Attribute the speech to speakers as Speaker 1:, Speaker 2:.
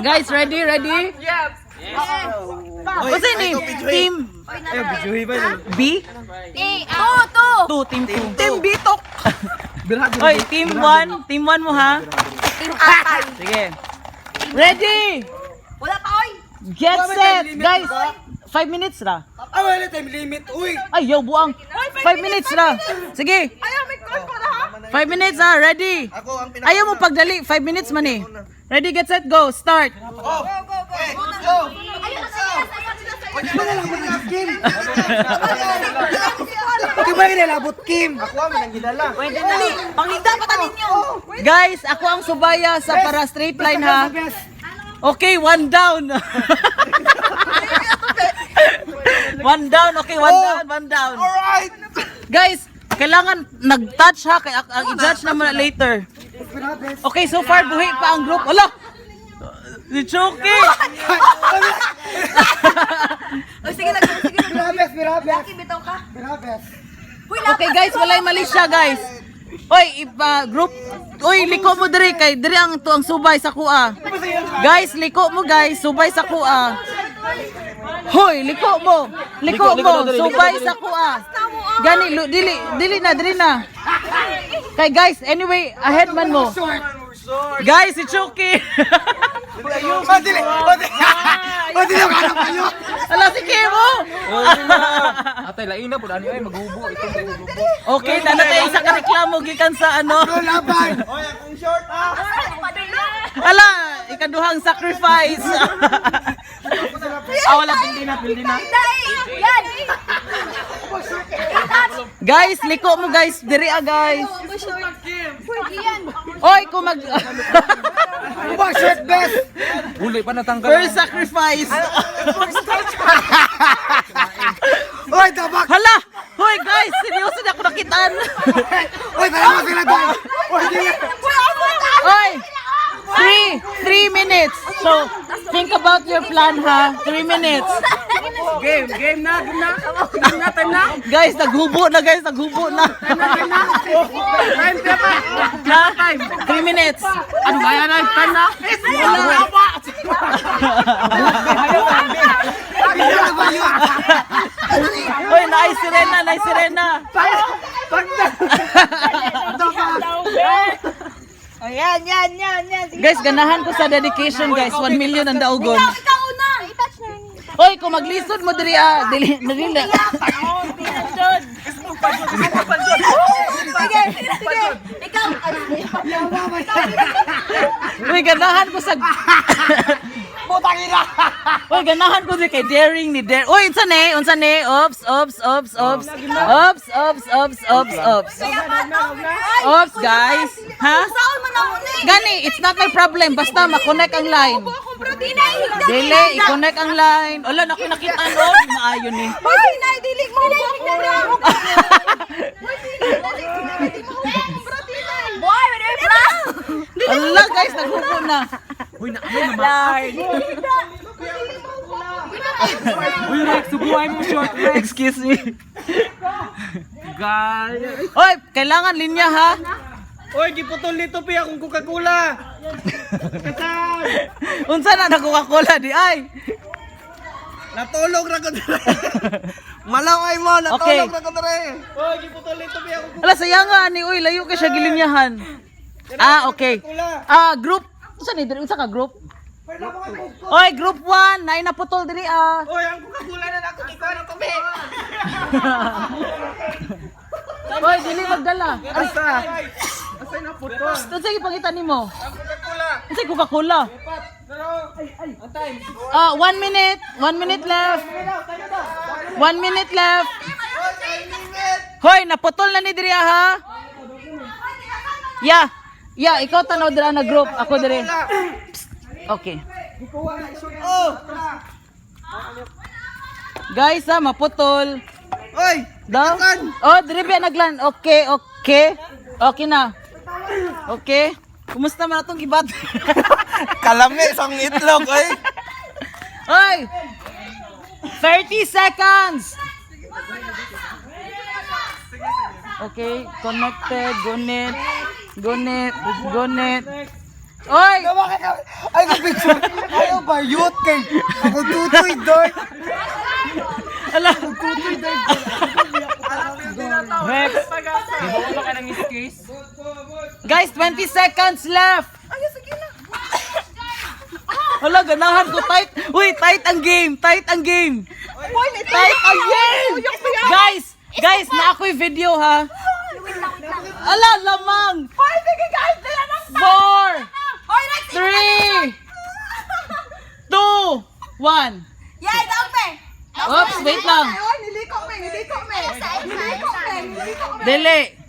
Speaker 1: Guys, ready?
Speaker 2: Yes.
Speaker 1: What's the name? Team B? Two, team 2.
Speaker 2: Team Bitok.
Speaker 1: Oy, team 1. Team 1 mo ha?
Speaker 2: Team Atay.
Speaker 1: Sige. Ready?
Speaker 2: Wala pa oy.
Speaker 1: Get set. Guys, 5 minutes na.
Speaker 3: Wala time limit. Uy!
Speaker 1: Ay, yo, buang. 5 minutes na. Sige.
Speaker 2: Ayaw, may call ko na ha.
Speaker 1: 5 minutes ha. Ready? Ayaw mo pagdali. 5 minutes man eh. Ready, get set, go. Start.
Speaker 2: Go. Ayun,
Speaker 3: Kim! Kim ba kinalabot, Kim? Ako ang nangginala.
Speaker 2: Pwede na. Panglinda pa tanin nyo.
Speaker 1: Guys, ako ang subaya sa para straight line ha. Okay, 1 down. 1 down. Okay, 1 down.
Speaker 3: Alright!
Speaker 1: Guys, kailangan nag-touch ha. Kaya ang i-judge naman later. Okay, so far buhi pa ang group. Wala! Si Chucky!
Speaker 2: O sige, sige.
Speaker 3: Mirabes!
Speaker 2: Lucky, bitaw ka.
Speaker 3: Mirabes!
Speaker 1: Okay guys, walay mali siya guys. Oy, group. Oy, liko mo diri kay diri ang tuang subay sa kuha. Guys, liko mo guys, subay sa kuha. Hoy, liko mo. Liko mo, subay sa kuha. Gani, dili na. Kay guys, anyway, ahead man mo. Guys, si Chucky.
Speaker 3: Dili ka na kayo!
Speaker 1: Ala si Kimo.
Speaker 4: Atay laina po ani ay maghubo itong maghubo.
Speaker 1: Okay, nanatay isa ka reklamo gikan sa ano.
Speaker 3: Laban! Oy, akong short
Speaker 1: Ala, ikaduhang sacrifice. Wala pildi na.
Speaker 2: Yan.
Speaker 1: Guys, liko mo guys, diri guys.
Speaker 2: Yan.
Speaker 1: Oy, kung mag
Speaker 3: Uba, short best!
Speaker 4: Uli pa natanggal.
Speaker 1: first sacrifice.
Speaker 3: Uy, tabak!
Speaker 1: Hala, hoy guys, seryoso na ako nakitaan.
Speaker 3: Uy, talaga sila doon! Uy, dili!
Speaker 1: Oy, 3 minutes. So, think about your plan ha. 3 minutes.
Speaker 4: Game na. Time na.
Speaker 1: Guys, naghubo na.
Speaker 4: Time.
Speaker 1: 3 minutes.
Speaker 4: Ano ba yan ay time na?
Speaker 1: Hoy, nice sirena.
Speaker 2: Yan.
Speaker 1: Guys, ganahan ko sa dedication guys. 1 million ang daugon.
Speaker 2: Ikaw una. I-touch na yun.
Speaker 1: Hoy, kung maglisod mo diri dili.
Speaker 2: Sige. Ikaw.
Speaker 1: Hoy, ganahan ko sa Hoy, ganahan ko diri kay daring ni Dare. Hoy, unsa ne? Ops. Ops, guys. Ha?
Speaker 2: Saan man ako na eh.
Speaker 1: Gani, it's not my problem. Basta makonect ang line.
Speaker 2: Akong protina eh.
Speaker 1: Dili, i-connect ang line. Wala, nakita no. Maayo ni.
Speaker 2: Protina eh. Dili mo. Boy, wala yung plan.
Speaker 1: Wala, guys, naghubo na.
Speaker 4: Uy na Lord. Uy Rex, subuhay mo short Rex.
Speaker 1: Excuse me.
Speaker 4: Gal.
Speaker 1: Hoy, kailangan linya ha.
Speaker 3: Uy, di putol nito piya akong Coca-Cola!
Speaker 1: Unsa na Coca-Cola di ay?
Speaker 3: Natulog na ko dere! Malaway mo!
Speaker 1: Okay.
Speaker 3: Natulog na ko dere! Uy, di putol nito piya akong
Speaker 1: Ala sayang ni uy, layo ka siya gilinyahan. Okay. Group. Unsa ni diri? Unsa ka group? Oy, group 1, nay naputol diri
Speaker 3: Uy, ang Coca-Cola na ako ikaw ng kape!
Speaker 1: Oy, dili magdala.
Speaker 3: Asa? Asa na putol?
Speaker 1: Unsa ipakita nimo?
Speaker 3: Ang Coca-Cola!
Speaker 1: Unsa Coca-Cola?
Speaker 3: Ang time!
Speaker 1: 1 minute. 1 minute left. 1 minute left. Hoy, naputol na ni diri ha. Yeah, ikaw tanaw dira na group, ako diri. Okay.
Speaker 3: Oh!
Speaker 1: Guys, maputol.
Speaker 3: Uy!
Speaker 1: Daw? Oh, diri ba naglan? Okay. Okay na. Okay. Kumusta man atong gibat?
Speaker 3: Kalami sang itlog, oy!
Speaker 1: Hoy! 30 seconds. Okay, connected. Gunit. Oy!
Speaker 3: Ay, kapit! Ayot kay. Ako tutoy, Dart.
Speaker 1: Ala.
Speaker 4: Rex! Di ba ulo ka ng skis?
Speaker 1: Guys, 20 seconds left. Hala, ganahan ko. Tight. Uy, tight ang game. Tight ang game. Tight ang game. Guys, na ako'y video ha. Ala, lamang. 4, 3, 2, 1.
Speaker 2: Yay, dami!
Speaker 1: Oops, wait lang.
Speaker 2: Niliko me.
Speaker 1: Dili.